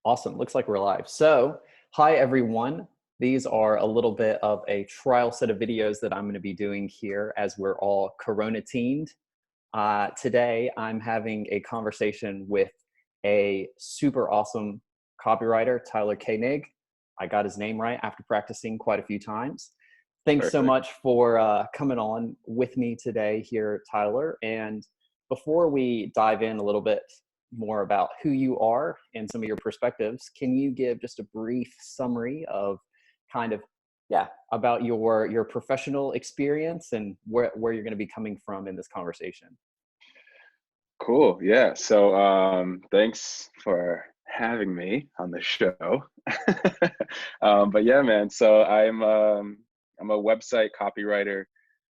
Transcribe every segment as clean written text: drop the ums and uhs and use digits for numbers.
Awesome. Looks like we're live. So, hi everyone. These are a little bit of a trial set of videos that I'm going to be doing here as we're all Coronatined. Today, I'm having a conversation with a super awesome copywriter, Tyler Keonig. I got his name right after practicing quite a few times. Thanks so Perfect. much for coming on with me today here, Tyler. And before we dive in a little bit more about who you are and some of your perspectives, can you give just a brief summary of kind of, yeah, about your professional experience and where you're going to be coming from in this conversation? Cool. Yeah. Thanks for having me on the show. But yeah, man. I'm a website copywriter.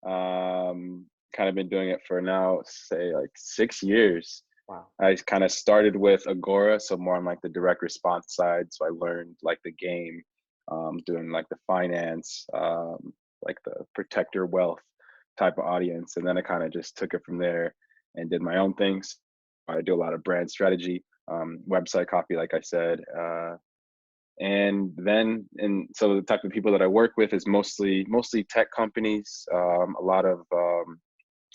Kind of been doing it for now, say like 6 years. Wow. I kind of started with Agora, so more on like the direct response side. So I learned like the game, doing like the finance, like the protect your wealth type of audience, and then I kind of just took it from there and did my own things. I do a lot of brand strategy, website copy, like I said, and so the type of people that I work with is mostly tech companies, a lot of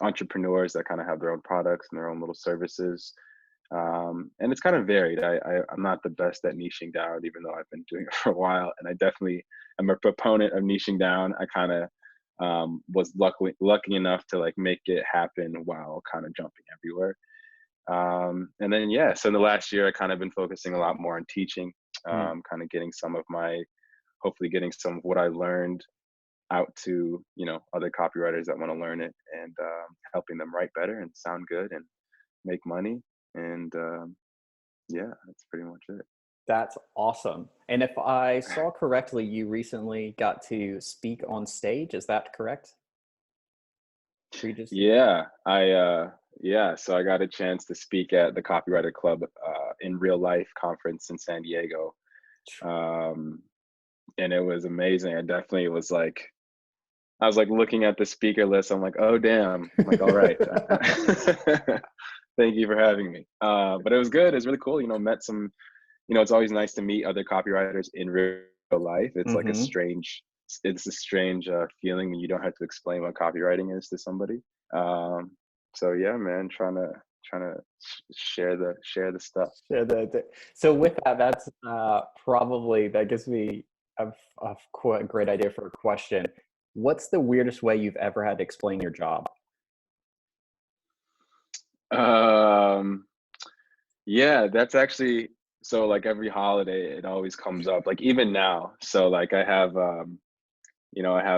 entrepreneurs that kind of have their own products and their own little services. And it's kind of varied. I'm not the best at niching down, even though I've been doing it for a while. And I definitely am a proponent of niching down. I kind of was lucky enough to like make it happen while kind of jumping everywhere. And then yeah, so in the last year, I kind of been focusing a lot more on teaching, Mm. kind of hopefully getting some of what I learned out to other copywriters that want to learn it, and helping them write better and sound good and make money. And yeah, that's pretty much it. That's awesome. And if I saw correctly, you recently got to speak on stage. Is that correct? Previously? Yeah, so I got a chance to speak at the Copywriter Club in real life conference in San Diego. Um, and it was amazing. I was like looking at the speaker list. I'm like, oh damn. I'm like, all right. Thank you for having me. But it was good. It's really cool. Met some, it's always nice to meet other copywriters in real life. Hmm. It's a strange feeling when you don't have to explain what copywriting is to somebody. Um, so yeah, man, trying to share the stuff. Yeah, so with that, that's probably that gives me a quite great idea for a question. What's the weirdest way you've ever had to explain your job? Um, yeah, that's actually so like every holiday it always comes up. Like even now. So like I have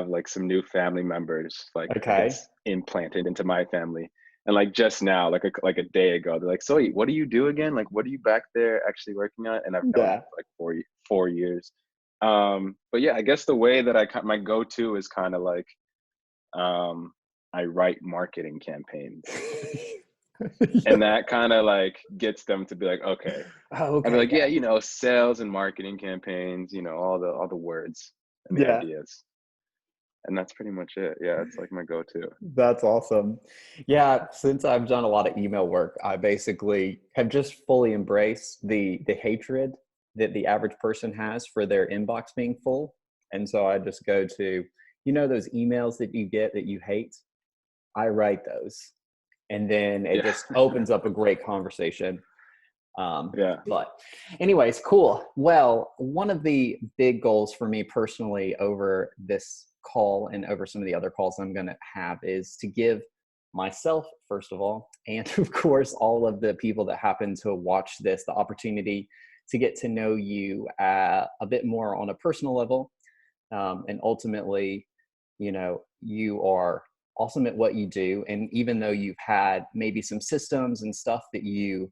like some new family members, like I Okay. guess implanted into my family. And like just now, like a day ago, they're like, "So wait, what do you do again? Like, what are you back there actually working on?" And I've known them Yeah. for like 4 years. But yeah, I guess the way that my go-to is kind of like I write marketing campaigns, and that kind of like gets them to be like, okay. Oh, I'd be okay. like, yeah, sales and marketing campaigns, all the words and the Yeah. ideas. And that's pretty much it. Yeah, it's like my go-to. That's awesome. Yeah, since I've done a lot of email work, I basically have just fully embraced the hatred that the average person has for their inbox being full. And so I just go to, those emails that you get that you hate, I write those. And then it Yeah. just opens up a great conversation. Yeah. But anyways, cool. Well, one of the big goals for me personally over this call and over some of the other calls I'm going to have is to give myself, first of all, and of course, all of the people that happen to watch this, the opportunity to get to know you a bit more on a personal level. And ultimately, you are awesome at what you do. And even though you've had maybe some systems and stuff that you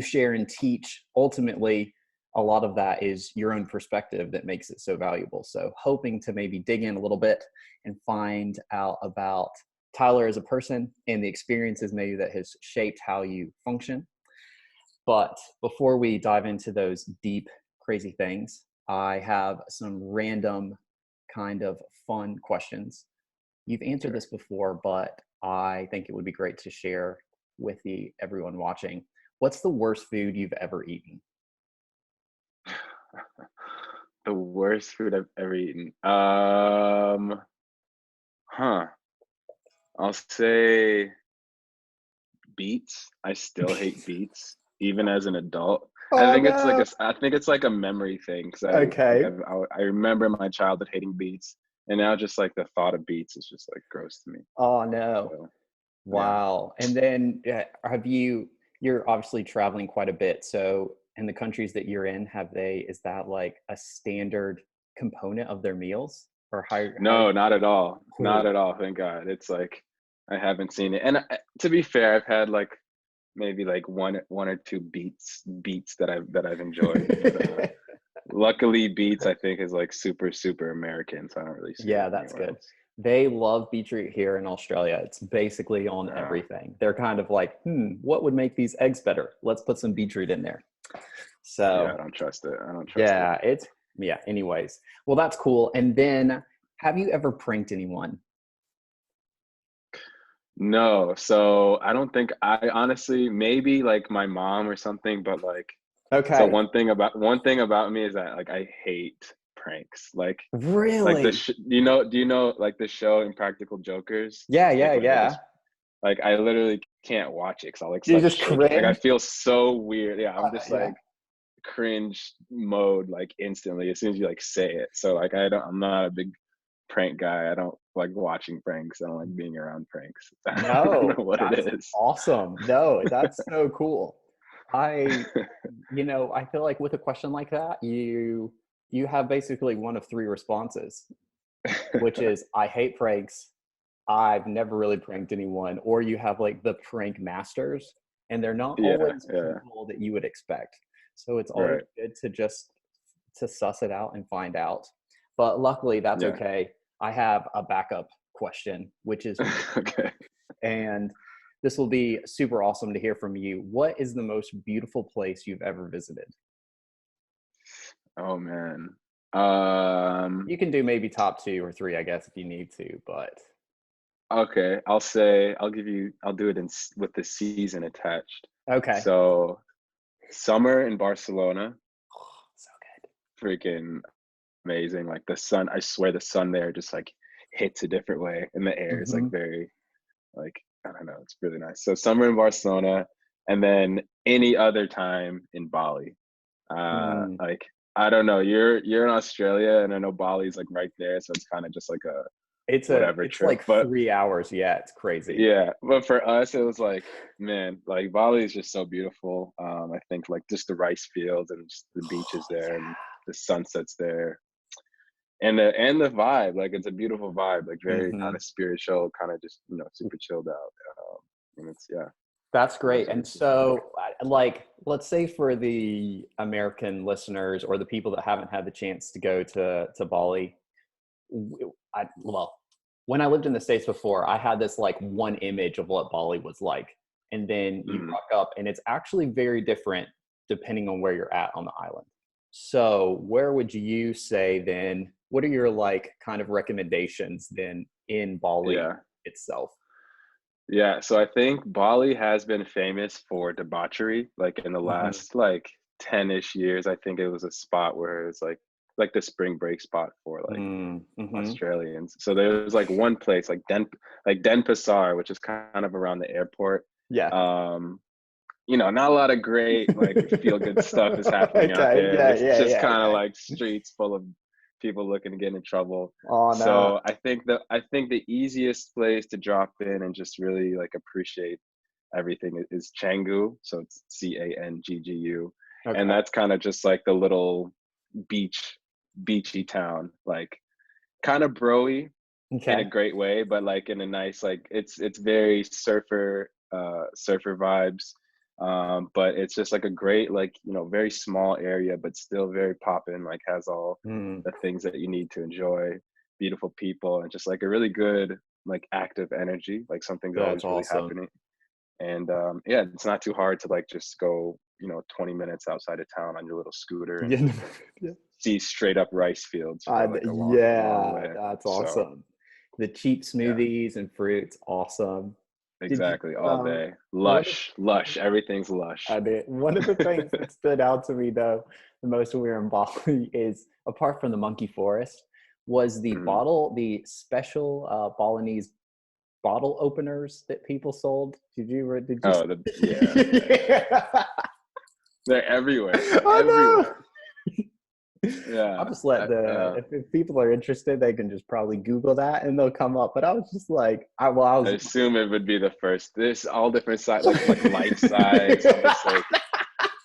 share and teach, ultimately a lot of that is your own perspective that makes it so valuable. So hoping to maybe dig in a little bit and find out about Tyler as a person and the experiences maybe that has shaped how you function. But before we dive into those deep crazy things, I have some random kind of fun questions. You've answered Sure. this before, but I think it would be great to share with everyone watching. What's the worst food you've ever eaten? The worst food I've ever eaten. Huh. I'll say beets. I still hate beets, even as an adult. I Oh think it's like no. I think it's like a memory thing because Okay. I remember my childhood hating beets, and now just like the thought of beets is just like gross to me. Oh no. So yeah. Wow. And then you're obviously traveling quite a bit. So in the countries that you're in, is that like a standard component of their meals? Or how are No, not at all. Not you? at all. Thank God. It's like I haven't seen it. And to be fair, I've had like maybe like one or two beats that I've enjoyed, but luckily beets I think is like super American, so I don't really see Yeah, it that's anywhere good. else. They love beetroot here in Australia. It's basically on Uh, everything. They're kind of like, what would make these eggs better? Let's put some beetroot in there. yeah, I So don't trust it. I don't trust it. yeah, anyways. Well, that's cool. And then have you ever pranked anyone? No, so I don't think I honestly maybe like my mom or something, but like so Okay. one thing about me is that like I hate pranks. Like Really? do you know like the show Impractical Jokers? Yeah, yeah, Like where yeah. this like I literally can't watch it because I'll like You start just shaking. Like I cringe? feel so weird. Yeah, I'm just Yeah. like cringe mode like instantly as soon as you like say it. So like I'm not a big prank guy. I don't like watching pranks. I don't like being around pranks. I don't No, know what it that's is. awesome. No, that's so cool. I, I feel like with a question like that, you have basically one of three responses, which is I hate pranks, I've never really pranked anyone, or you have like the prank masters, and they're not Yeah, always yeah, people that you would expect. So it's always right. good to just to suss it out and find out. But luckily, that's Yeah. okay. I have a backup question, which is, Okay. and this will be super awesome to hear from you. What is the most beautiful place you've ever visited? Oh man. You can do maybe top two or three, I guess, if you need to, but Okay. I'll do it with the season attached. okay. So summer in Barcelona, So good. freaking amazing. Like the sun, I swear the sun there just like hits a different way, and the air is like Hmm. very like I don't know, it's really nice. So summer in Barcelona, and then any other time in Bali. Mm. Like I don't know, you're in Australia, and I know Bali's like right there, so it's kind of just like a whatever It's trip. like But 3 hours. Yeah, it's crazy. yeah, but for us, it was like man, like Bali is just so beautiful. I think like just the rice fields and just the beaches there and the sunsets there and the vibe, like it's a beautiful vibe, like very kind Hmm. of spiritual, kind of just super chilled out. And it's yeah, That's it great. was And it was great. so, like, let's say for the American listeners or the people that haven't had the chance to go to Bali, well, when I lived in the States before, I had this like one image of what Bali was like. And then you Mhm. rock up, and it's actually very different depending on where you're at on the island. So, where would you say then? What are your like kind of recommendations then in Bali Yeah, itself? yeah. So I think Bali has been famous for debauchery, like in the Hmm. last like 10-ish years. I think it was a spot where it's like the spring break spot for like Mm-hmm. Australians. So there was like one place like Denpasar, which is kind of around the airport. Yeah. Um, not a lot of great like feel good stuff is happening out Okay. there. Yeah. It's Yeah. just Yeah. kind of Yeah. like streets full of people looking to get in trouble. Oh no. So I think the easiest place to drop in and just really like appreciate everything is Canggu. So it's Canggu, and Okay. that's kind of just like the little beachy town, like kind of broy in a Okay. great way, but like in a nice like it's very surfer vibes. But it's just like a great like very small area, but still very poppin'. Like has all Mm. the things that you need to enjoy, beautiful people, and just like a really good like active energy. Like something's That's always really awesome. happening, and yeah, it's not too hard to like just go 20 minutes outside of town on your little scooter and Yeah. Yeah. see straight up rice fields for like a long Yeah, way. that's So awesome. The cheap yeah, smoothies and fruits, awesome. Did you, Exactly, all day. one of Lush, everything's lush. I did. One of the things that stood out to me though, the most when we were in Bali is apart from the monkey forest, was Mhm. the special Balinese bottle openers that people sold. Did you Oh, yeah, yeah. yeah. They're everywhere, Oh everywhere. no. I'll Yeah, just let if people are interested, they can just probably Google that and they'll come up. But I was just like, I I was assume it would be the first. This all different size, like life size. I'm just like,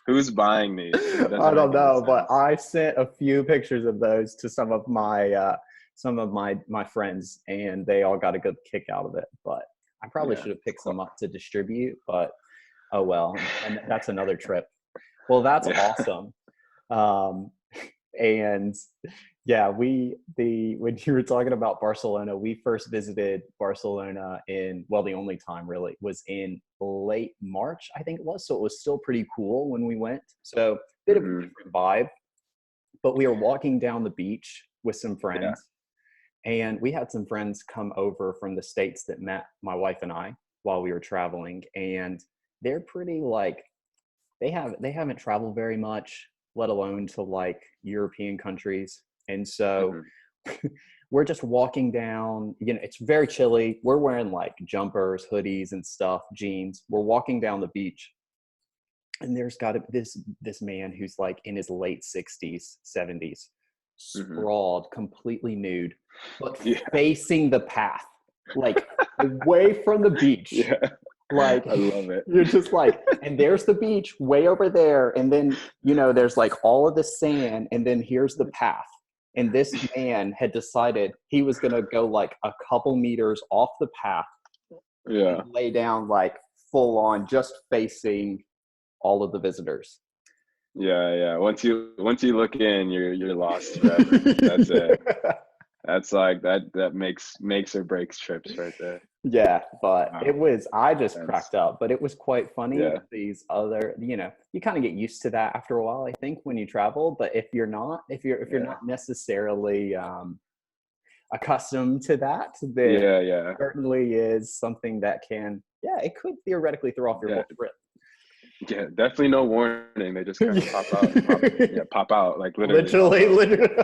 who's buying these? It I doesn't don't make any know, but sense. I sent a few pictures of those to some of my friends, and they all got a good kick out of it. But I probably Yeah, should have it's picked cool. some up to distribute, but oh well, and that's another trip. Well, that's Yeah. awesome. Um, and yeah, when you were talking about Barcelona, we first visited Barcelona in, well, the only time really was in late March, I think it was. So it was still pretty cool when we went. So bit of a Hmm. different vibe, but we were walking down the beach with some Yeah. friends, and we had some friends come over from the States that met my wife and I while we were traveling, and they're pretty like they haven't traveled very much, let alone to like European countries. And so Hmm. we're just walking down, it's very chilly. We're wearing like jumpers, hoodies and stuff, jeans. We're walking down the beach, and there's got this man who's like in his late 60s, 70s, Hmm. sprawled, completely nude, but Yeah. facing the path, like away from the beach, Yeah. like I love it. you're just like, and there's the beach way over there, and then there's like all of the sand, and then here's the path. And this man had decided he was going to go like a couple meters off the path and Yeah. lay down like full on, just facing all of the visitors. Yeah. Yeah. Once you look in, you're lost forever. That's it. That's like that makes or breaks trips right there. Yeah, but Wow. I just Intense. cracked up, but it was quite funny Yeah. with these other, you kind of get used to that after a while, I think, when you travel. But if you're Yeah. not necessarily accustomed to that, then Yeah. Yeah. certainly is something that yeah, it could theoretically throw off your Yeah. whole trip. Yeah. Definitely no warning. They just kind of pop out, pop out, like literally pop Literally, out. literally.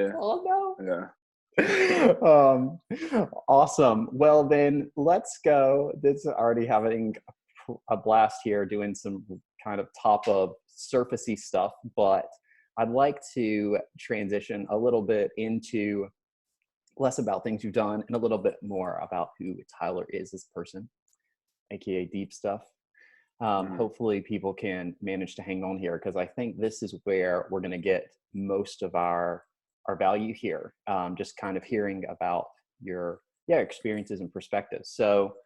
Yeah. Oh no. Yeah. um, awesome. Well, then let's go. This is already having a blast here doing some kind of top of surfacey stuff, but I'd like to transition a little bit into less about things you've done and a little bit more about who Tyler is as a person, aka deep stuff. Mhm. Hopefully people can manage to hang on here, because I think this is where we're going to get most of our value here. Just kind of hearing about your experiences and perspectives. So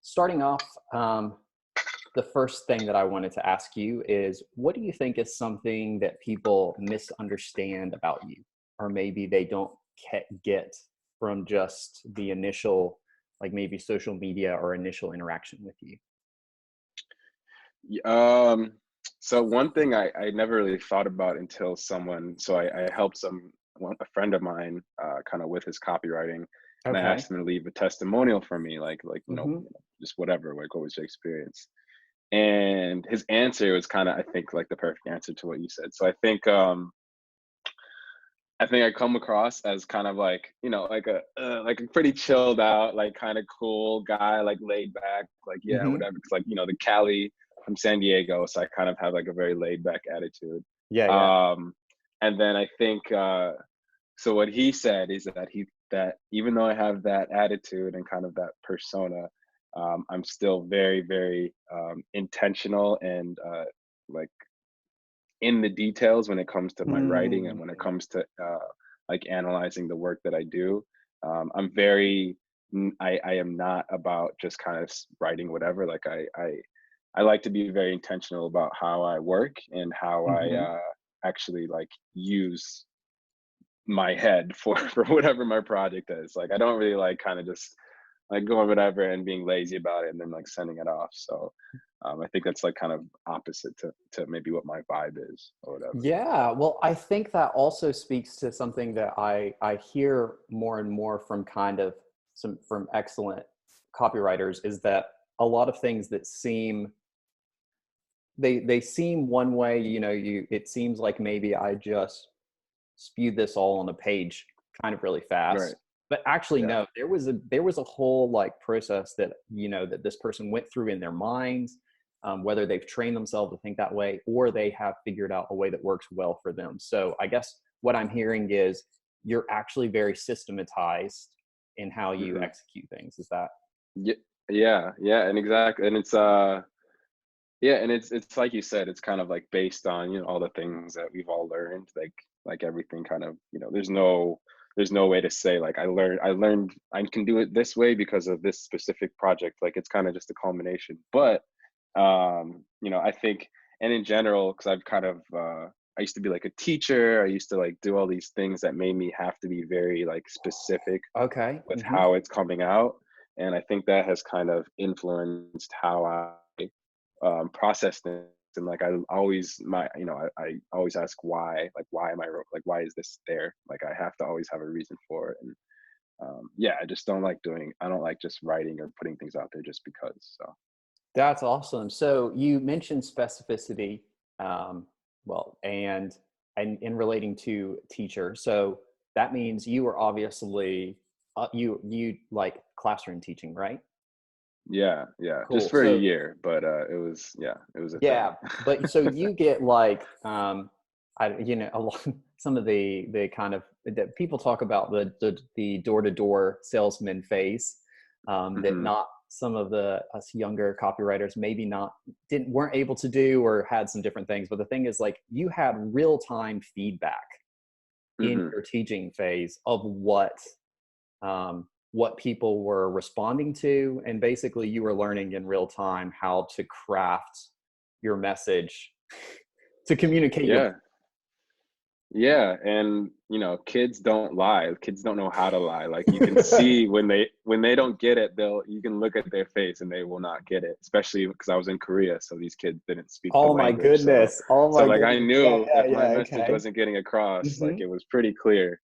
starting off, the first thing that I wanted to ask you is, what do you think is something that people misunderstand about you, or maybe they don't get from just the initial, like maybe social media or initial interaction with you? So one thing I never really thought about until I helped a friend of mine kind of with his copywriting, and I Okay. asked him to leave a testimonial for me, Mm-hmm. just whatever, like what was your experience? And his answer was kind of, I think, like the perfect answer to what you said. So I think I come across as kind of like, like a pretty chilled out, like kind of cool guy, like laid back, like yeah, Mm-hmm. whatever. Cause like, the Cali from San Diego, so I kind of have like a very laid back attitude. Yeah, yeah. Um, and then I think so what he said is that even though I have that attitude and kind of that persona, I'm still very, very intentional and like in the details when it comes to my writing and Mm, when it yeah. comes to like analyzing the work that I do. I'm very I am not about just kind of writing whatever. Like I like to be very intentional about how I work and how I Mm-hmm. actually like use my head for for whatever my project is. Like I don't really like kind of just like going whatever and being lazy about it and then like sending it off. So I think that's like kind of opposite to maybe what my vibe is or whatever. Yeah, well, I think that also speaks to something that I hear more and more from kind of some from excellent copywriters is that a lot of things that seem they seem one way, it seems like maybe I just spewed this all on a page kind of really Right. fast. But actually, Yeah. no, there was a whole like process that, that this person went through in their minds, whether they've trained themselves to think that way or they have figured out a way that works well for them. So I guess what I'm hearing is you're actually very systematized in how you Hmm. execute things. Is that? Yeah. Yeah. Yeah. And exactly. And it's yeah, and it's like you said, it's kind of like based on, all the things that we've all learned, like everything kind of, there's no way to say like I learned I can do it this way because of this specific project. Like it's kind of just a culmination. But I think, and in general, because I've kind of I used to be like a teacher. I used to like do all these things that made me have to be very like specific Okay. with Hmm. how it's coming out. And I think that has kind of influenced how I process things. And like I always I always ask why, like why am I like why is this there? Like I have to always have a reason for it. And yeah, I don't like just writing or putting things out there just because. So That's awesome. So you mentioned specificity, um, well, and in relating to teacher. So that means you were obviously you like classroom teaching, right? yeah, yeah, just Cool. for a So year, but it was a thing. yeah, but so you get like a lot, some of the kind of that people talk about the door to door salesman phase, that Hmm. not some of the us younger copywriters maybe not didn't weren't able to do or had some different things. But the thing is, like, you had real time feedback in Hmm. your teaching phase of what people were responding to, and basically you were learning in real time how to craft your message to communicate your. Yeah. Yeah, and kids don't lie. Kids don't know how to lie. Like you can see when they don't get it, you can look at their face and they will not get it. Especially because I was in Korea, so these kids didn't speak the Oh my language. So goodness, oh so my like I goodness, yeah, knew yeah, if my yeah, message okay. wasn't getting across, like Hmm. it was pretty clear.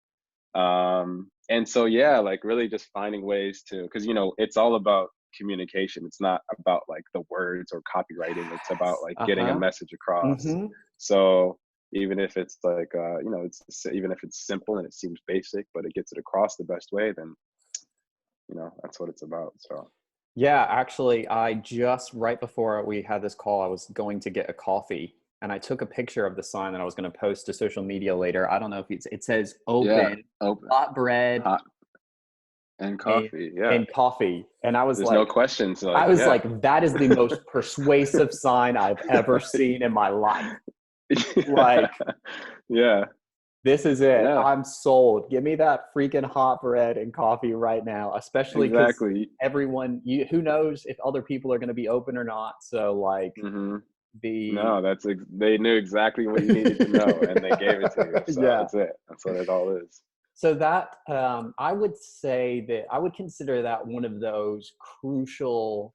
And so yeah, like really just finding ways to, because it's all about communication. It's not about like the words or copywriting. It's about Yes. like getting a Uh-huh. message across. Hmm. So even if it's like even if it's simple and it seems basic but it gets it across the best way, then that's what it's about. So Yeah, actually, I just right before we had this call, I was going to get a coffee and I took a picture of the sign that I was going to post to social media later. I don't know if it says yeah, open, open, hot bread, hot, and and, coffee. Yeah, and coffee. And I was there's no like, questions. I Like was yeah. like, that is the most persuasive sign I've ever seen in my life. Like, Yeah, this is it. yeah, I'm sold. Give me that freaking hot bread and coffee right now, especially because exactly. who knows if other people are going to be open or not. So, like, Hmm. the, No, they knew exactly what you needed to know, and they gave it to you. So yeah. that's it. That's what it all is. So that I would say that I would consider that one of those crucial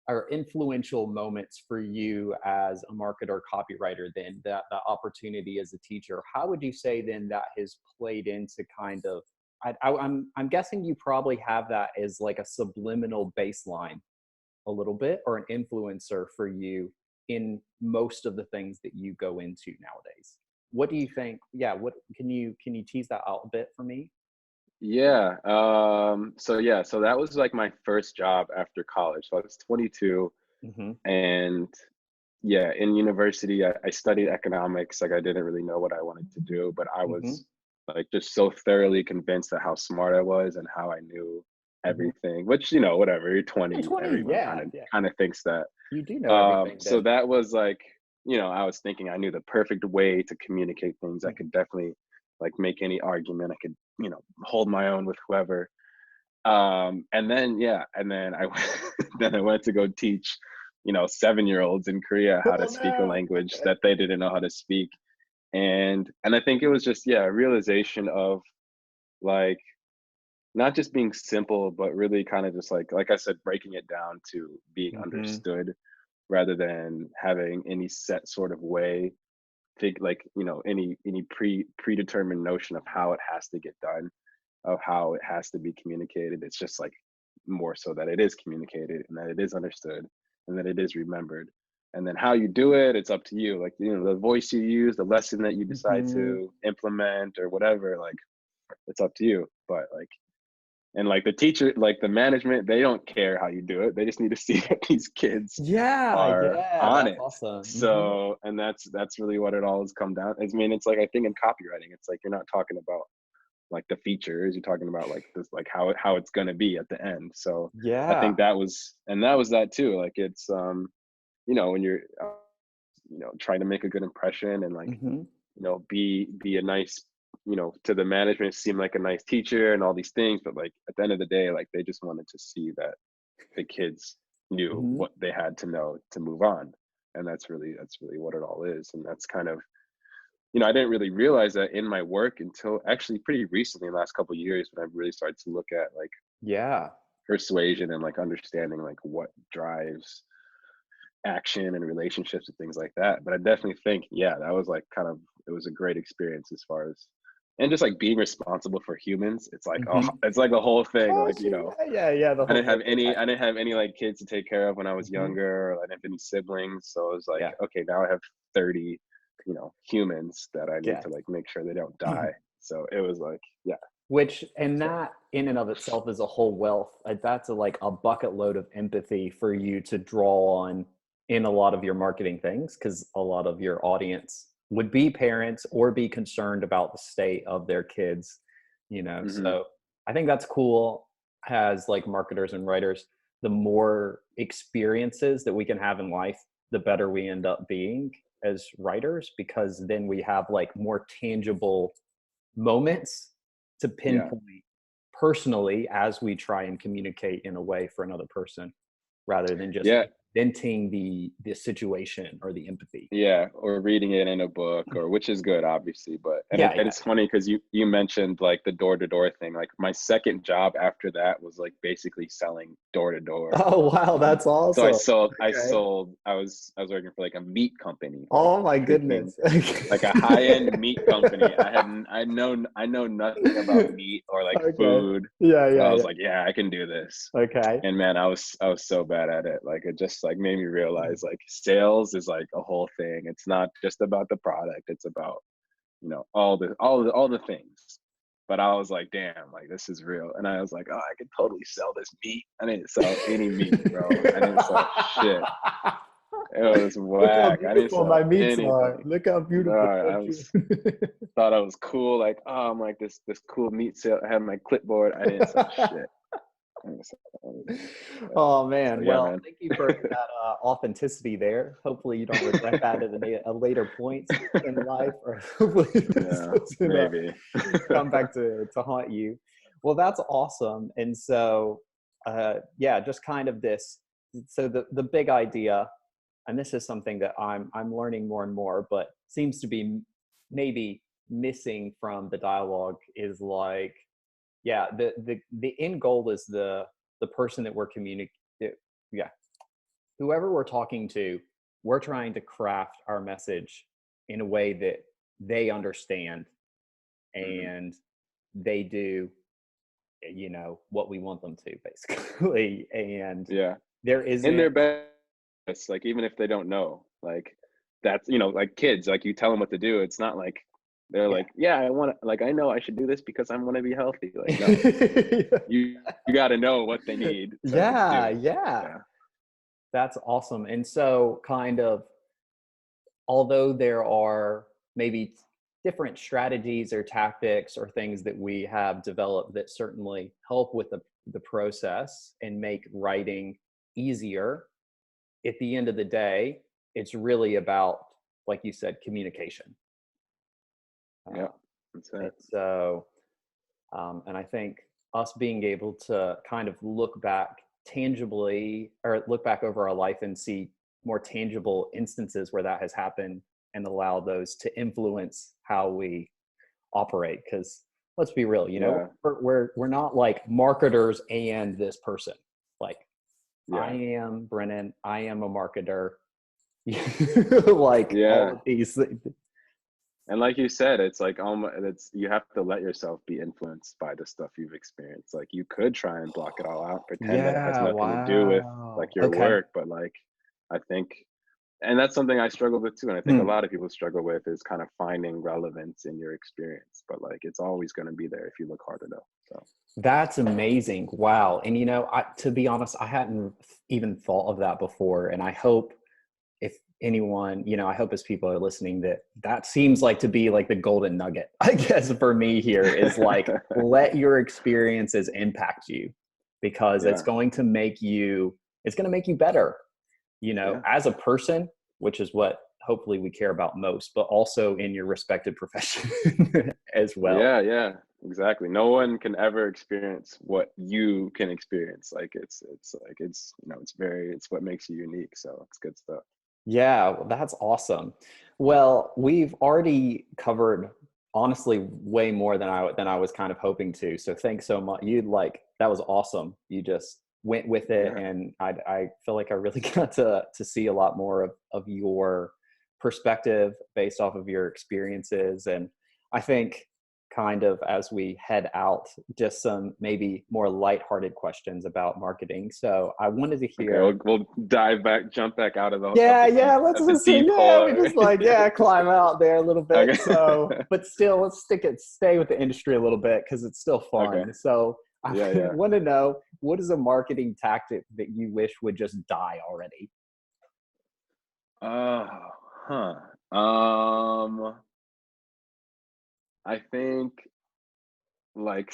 or influential moments for you as a marketer copywriter. Then that opportunity as a teacher. How would you say then that has played into kind of? I'm guessing you probably have that as like a subliminal baseline a little bit or an influencer for you in most of the things that you go into nowadays. What do you think? Yeah, what can you tease that out a bit for me? Yeah. So that was like my first job after college. So I was 22, Hmm. and yeah, in university, I studied economics. Like I didn't really know what I wanted to do, but I Hmm. was like just so thoroughly convinced of how smart I was and how I knew Hmm. everything. Which whatever. You're Yeah, 20, 20. everyone kind Yeah, of yeah. kind of thinks that. You do know everything So then. that was like, I was thinking I knew the perfect way to communicate things. I could definitely like make any argument. I could, hold my own with whoever. And then yeah, and then I then I went to go teach, 7-year-olds in Korea how to Oh speak a no. language Okay. that they didn't know how to speak. And I think it was just yeah, a realization of like not just being simple, but really kind of just like I said, breaking it down to being Hmm. understood rather than having any set sort of way, think like, any predetermined notion of how it has to get done, of how it has to be communicated. It's just like more so that it is communicated and that it is understood and that it is remembered. And then how you do it, it's up to you. Like, the voice you use, the lesson that you decide Mhm. to implement or whatever, like, it's up to you. But like, and like the teacher, like the management, they don't care how you do it. They just need to see that these kids Yeah, are yeah, on that's it. awesome. Mhm. So, and that's really what it all has come down. I mean, it's like, I think in copywriting, it's like you're not talking about like the features, you're talking about like this, like how it's going to be at the end. So I Yeah. think that was that too. Like it's when you're trying to make a good impression and like Mhm. be a nice, to the management, seem like a nice teacher and all these things, but like at the end of the day, like they just wanted to see that the kids knew Mhm. what they had to know to move on. And that's really what it all is. And that's kind of, I didn't really realize that in my work until actually pretty recently, in the last couple of years, when I really started to look at like Yeah. persuasion and like understanding like what drives action and relationships and things like that. But I definitely think, yeah, that was like kind of, it was a great experience as far as, and just like being responsible for humans. It's like, oh, Mhm. it's like the whole thing. Like, Gosh, yeah, yeah, yeah, the I whole didn't have any, multitasking. I didn't have any like kids to take care of when I was Mhm. younger, or I didn't have any siblings. So it was like, Yeah, okay, now I have 30, humans that I need yeah. to like make sure they don't die. So it was like, yeah. Which and So that in and of itself is a whole wealth. That's like a bucket load of empathy for you to draw on in a lot of your marketing things, because a lot of your audience would be parents or be concerned about the state of their kids, hmm So I think that's cool as like marketers and writers. The more experiences that we can have in life, the better we end up being as writers, because then we have like more tangible moments to yeah. pinpoint personally as we try and communicate in a way for another person, rather than just Yeah. like venting the situation or the empathy. Yeah, or reading it in a book, or which is good, obviously. But and Yeah, and yeah. it's funny because you mentioned like the door to door thing. Like my second job after that was like basically selling door to door. Oh wow, that's So I awesome. sold, I Okay. sold, I was working for like a meat company, like Oh my freaking goodness. like a high end meat company. I know nothing about meat or like Okay. food, Yeah, but yeah, I was yeah. like, yeah, I can do this. Okay. And man, I was so bad at it. Like it just like made me realize like sales is like a whole thing. It's not just about the product. It's about, all the things. But I was like, damn, like this is real. And I was like, oh, I could totally sell this meat. I didn't sell any meat, bro. I didn't sell shit. It was Look how whack. I didn't beautiful sell my meats are. anything. Look how No, beautiful. I Don't you? was thought I was cool. Like, oh, I'm like this cool meat sale. I had my clipboard. I didn't sell shit. I didn't sell anything. Yeah. Oh So man. yeah, Well, man. thank you for that authenticity there. Hopefully you don't regret that at a later point in life, or hopefully this Yeah, doesn't maybe. come back to haunt you. Well, that's awesome. And so, yeah, just kind of this. So the big idea, and this is something that I'm learning more and more, but seems to be maybe missing from the dialogue, is like, yeah, the end goal is the person that we're communicating. Yeah, whoever we're talking to, we're trying to craft our message in a way that they understand, hmm and they do, what we want them to, basically. And Yeah, there in isn't. their best, like even if they don't know, like that's like kids, like you tell them what to do. It's not like they're Yeah. like, yeah, I want to, like I know I should do this because I want to be healthy. Like no, you got to know what they need to Yeah, do. yeah. Yeah. That's awesome. And so, kind of, although there are maybe different strategies or tactics or things that we have developed that certainly help with the process and make writing easier, at the end of the day, it's really about, like you said, communication. Yeah, Uh, that's and it. so, and I think us being able to kind of look back tangibly, or look back over our life and see more tangible instances where that has happened, and allow those to influence how we operate. Because let's be real, Yeah, we're not like marketers and this person. Like, I yeah, am Brennan, I am a marketer. Like all yeah. of these things. And like you said, it's like it's you have to let yourself be influenced by the stuff you've experienced. Like you could try and block it all out, pretend that it has Yeah, nothing to do with like wow. your Okay. work, but like I think, and that's something I struggle with too, and I think a Hmm. lot of people struggle with is kind of finding relevance in your experience. But like it's always going to be there if you look hard enough. So That's amazing. Wow. And to be honest, I hadn't even thought of that before. And I hope if anyone, I hope as people are listening that seems like to be like the golden nugget, I guess for me here is like, let your experiences impact you because yeah, it's going to make you better, yeah. as a person, which is what hopefully we care about most, but also in your respected profession as well. Yeah, yeah, exactly. No one can ever experience what you can experience. Like it's like it's what makes you unique. So it's good stuff. Yeah, well, that's awesome. Well, we've already covered honestly way more than I was kind of hoping to. So thanks so much. That was awesome. You just went with it, Yeah. and I feel like I really got to see a lot more of your perspective based off of your experiences. And I think kind of as we head out, just some maybe more lighthearted questions about marketing. So I wanted to Okay, hear. we'll jump back out of Yeah, yeah, let's the just say, deep yeah, hole. we just like, yeah, climb out there a little bit. Okay. So, but still, let's stay with the industry a little bit because it's still Okay. fun. So, I Yeah, yeah. want to know, what is a marketing tactic that you wish would just die already? Oh, huh. I think like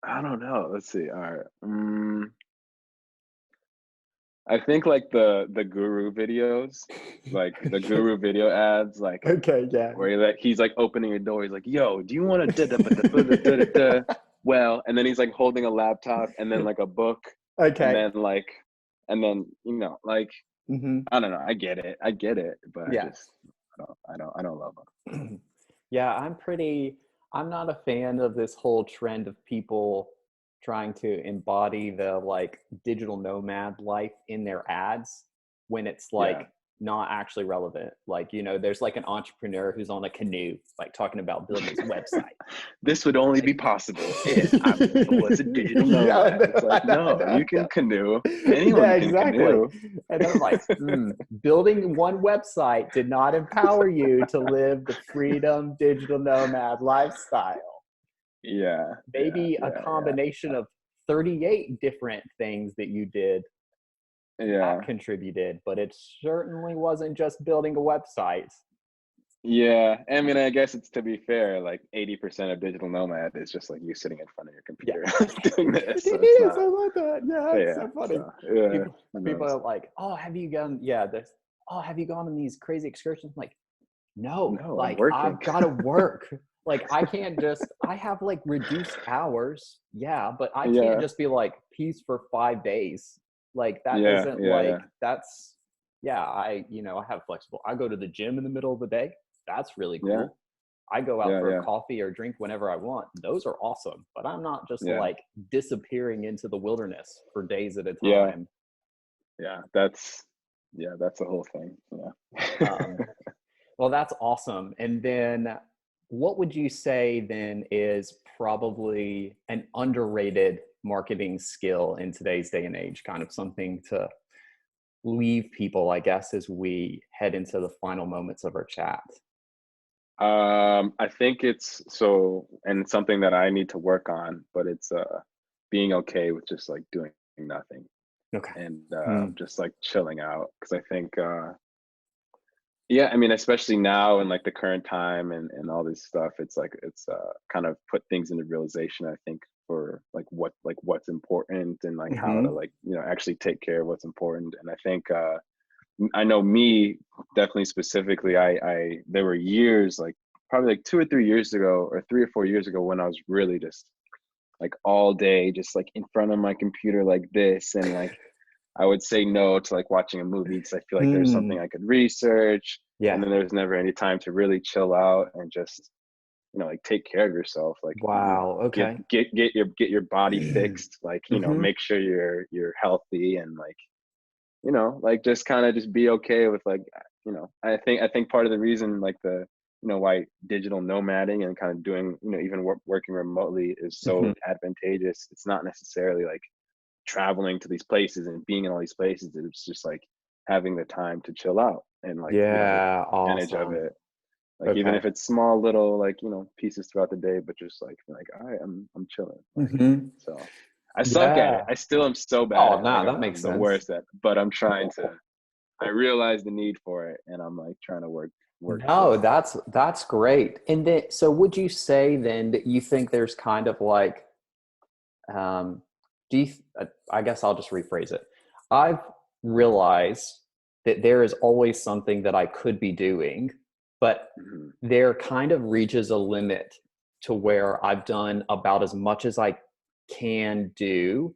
I don't know. Let's see. All right. I think like the guru videos, like the guru video ads, like Okay, yeah. where he's like opening a door. He's like, "Yo, do you want to da da da da da da da da?" Well, and then he's like holding a laptop and then like a book, and Okay. then like, and then like Hmm. I don't know. I get it, but Yeah. I don't love them. Yeah, I'm not a fan of this whole trend of people trying to embody the like digital nomad life in their ads when it's Yeah, like not actually relevant. Like, there's like an entrepreneur who's on a canoe, like talking about building his website. this would only Like, be possible if I was a digital yeah, nomad. It's like, I no, know, you I can know. canoe. Yeah, Anyone can exactly. canoe. And then I'm like, building one website did not empower you to live the freedom digital nomad lifestyle. Yeah, yeah, Maybe a yeah, yeah, combination of 38 different things that you did that yeah. contributed, but it certainly wasn't just building a website. Yeah, I mean, I guess it's to be fair, like 80% of digital nomad is just like you sitting in front of your Yeah. computer doing this. So It it's is. not, I love that. Yeah, it's yeah. so funny. So yeah, People who people knows? are like, "Oh, have you gone have you gone on these crazy excursions?" I'm like, "No, No, I'm like working. I've got to work. Like I have like reduced hours. Yeah, but I can't Yeah, just be like peace for 5 days. Like that yeah, isn't yeah, yeah, like that's yeah, I have flexible. I go to the gym in the middle of the day. That's really yeah, cool. I go out yeah, for a yeah, coffee or drink whenever I want. Those are awesome, but I'm not just yeah, like disappearing into the wilderness for days at a yeah, time. yeah. That's the whole thing. Yeah. Um, well, that's awesome. And then what would you say then is probably an underrated marketing skill in today's day and age, kind of something to leave people, I guess, as we head into the final moments of our chat? I think it's so, and it's something that I need to work on, but it's being okay with just like doing nothing Okay. and Mm. just like chilling out. Because I think yeah, I mean, especially now in like the current time and all this stuff, it's like it's kind of put things into realization, I think, for like what's important and like how to Hmm. like actually take care of what's important. And I think I know me definitely specifically. I there were years like probably like 2 or 3 years ago or 3 or 4 years ago when I was really just like all day just like in front of my computer like this, and like I would say no to like watching a movie because I feel like there's something Mm. I could research, and Yeah. then there's never any time to really chill out and just like take care of yourself, like Wow. Okay. get your body fixed, like Hmm. make sure you're healthy, and like like just kind of just be okay with like I think part of the reason like the why digital nomading and kind of doing, even working remotely is so Mhm. advantageous. It's not necessarily like traveling to these places and being in all these places. It's just like having the time to chill out and like, Yeah, take advantage of awesome. it. Like even Okay. if it's small little like, pieces throughout the day, but just like, all right, I'm chilling. Like, Mhm. so I suck at it. Yeah. I still am so bad Oh, at it. Like nah, that makes I'm the sense. worst at it, but I'm trying to, I realize the need for it and I'm like trying to work No, towards it. that's great. And then, so would you say then that you think there's kind of like, um, do you, I guess I'll just rephrase it. I've realized that there is always something that I could be doing, but Mhm. there kind of reaches a limit to where I've done about as much as I can do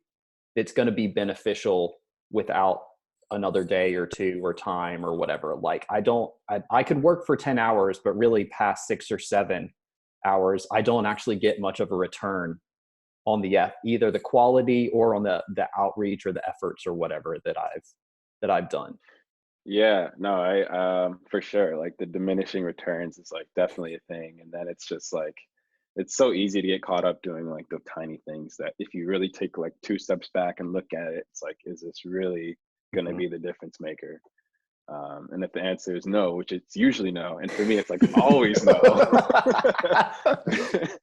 that's going to be beneficial without another day or two or time or whatever. Like I could work for 10 hours, but really past 6 or 7 hours, I don't actually get much of a return on the either the quality or on the outreach or the efforts or whatever that I've done. Yeah, no, I for sure. Like the diminishing returns is like definitely a thing. And then it's just like it's so easy to get caught up doing like the tiny things that if you really take like 2 steps back and look at it, it's like, is this really gonna Mhm. be the difference maker? And if the answer is no, which it's usually no, and for me it's like always no,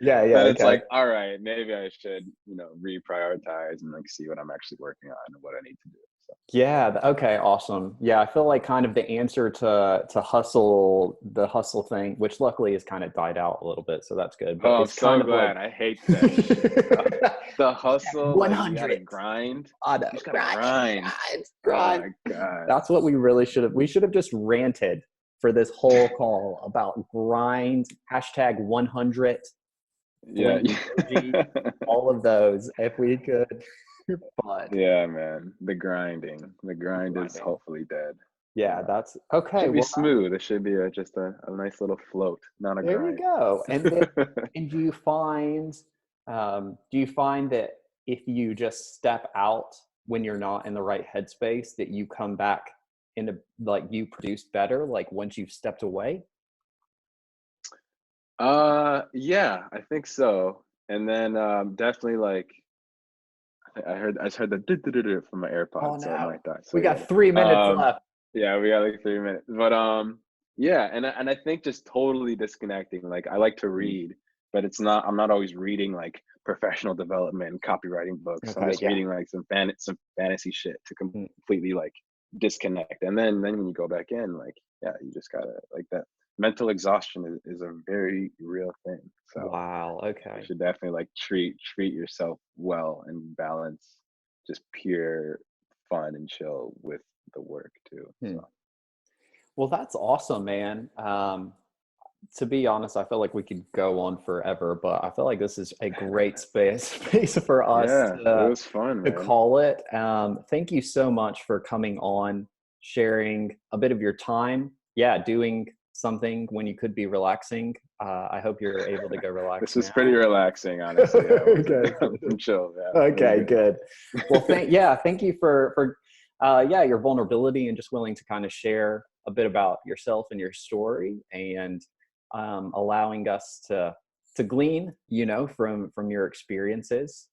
Yeah, yeah, then it's okay. like, all right, maybe I should, reprioritize and like see what I'm actually working on and what I need to do. So Yeah, okay, awesome. Yeah, I feel like kind of the answer to hustle, the hustle thing, which luckily has kind of died out a little bit, so that's good. But oh, I'm it's so kind of like glad. I hate that shit. The hustle, like you gotta 100. grind. I You know. just gotta Grind, grind. grind, Oh grind. my God. That's what we really should have. We should have just ranted for this whole call about grind, hashtag 100, Yeah. flame emoji, all of those if we could. But Yeah, man. The grinding. The grind is grinding. hopefully dead. Yeah, Uh, that's okay. should be Well, smooth. It should be just a nice little float, not a there you grind. go. And then, and do you find that if you just step out when you're not in the right headspace, that you come back into like you produce better, like once you've stepped away? Yeah, I think so. And then definitely like I just heard the do from my Oh AirPods, so it no, might die. So we yeah. got 3 minutes left. Yeah, we got like 3 minutes. But yeah, and I think just totally disconnecting. Like I like to Mm, read, but I'm not always reading like professional development, copywriting books. I'm okay, just yeah. reading like some fantasy shit to Mm, completely like disconnect. And then when you go back in, like yeah, you just gotta like that mental exhaustion is a very real thing. So wow. you Okay. should definitely like treat yourself well and balance just pure fun and chill with the work too. Hmm. So Well, that's awesome, man. To be honest, I feel like we could go on forever, but I feel like this is a great space for us yeah, it was fun, to man. call it. Thank you so much for coming on, sharing a bit of your time. Yeah, doing something when you could be relaxing. I hope you're able to go This relax was now. pretty relaxing, honestly. I wasn't. Okay, I'm good. chill. Yeah, it was Okay, good. good. Well, thank you for yeah, your vulnerability and just willing to kind of share a bit about yourself and your story, and allowing us to glean, from your experiences.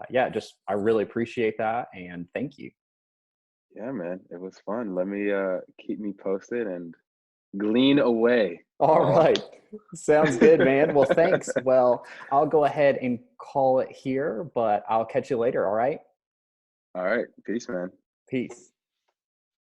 Yeah, just I really appreciate that, and thank you. Yeah, man, it was fun. Let me keep me posted and glean away, All Paul. right, sounds good, man. Well, thanks. Well, I'll go ahead and call it here, but I'll catch you later. All right, All right, peace, man. peace.